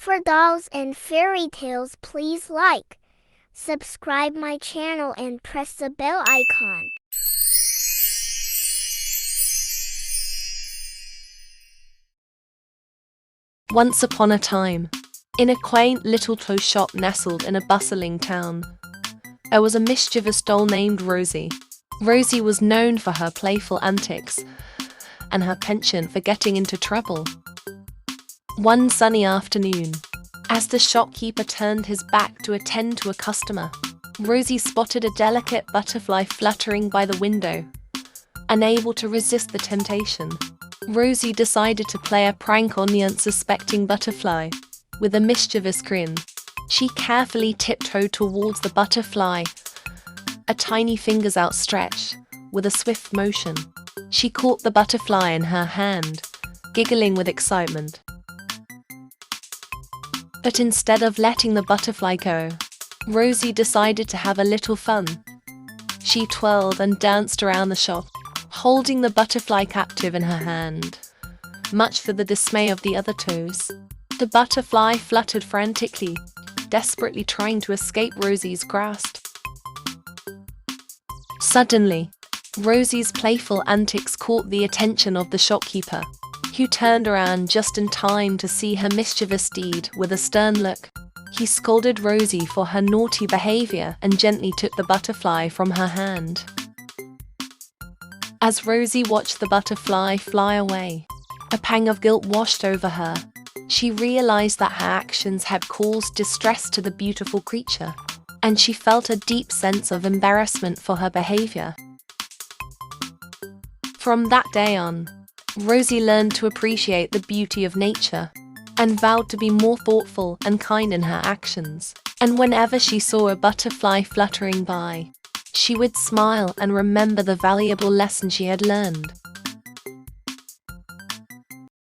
For dolls and fairy tales, please like, subscribe my channel and press the bell icon. Once upon a time, in a quaint little toy shop nestled in a bustling town, there was a mischievous doll named Rosie. Rosie was known for her playful antics and her penchant for getting into trouble. One sunny afternoon, as the shopkeeper turned his back to attend to a customer, Rosie spotted a delicate butterfly fluttering by the window. Unable to resist the temptation, Rosie decided to play a prank on the unsuspecting butterfly. With a mischievous grin, she carefully tiptoed towards the butterfly, her tiny fingers outstretched. With a swift motion, she caught the butterfly in her hand, giggling with excitement. But instead of letting the butterfly go, Rosie decided to have a little fun. She twirled and danced around the shop, holding the butterfly captive in her hand. Much to the dismay of the other toes, the butterfly fluttered frantically, desperately trying to escape Rosie's grasp. Suddenly, Rosie's playful antics caught the attention of the shopkeeper, who turned around just in time to see her mischievous deed. With a stern look, he scolded Rosie for her naughty behavior and gently took the butterfly from her hand. As Rosie watched the butterfly fly away, a pang of guilt washed over her. She realized that her actions had caused distress to the beautiful creature, and she felt a deep sense of embarrassment for her behavior. From that day on, Rosie learned to appreciate the beauty of nature and vowed to be more thoughtful and kind in her actions. And whenever she saw a butterfly fluttering by, she would smile and remember the valuable lesson she had learned.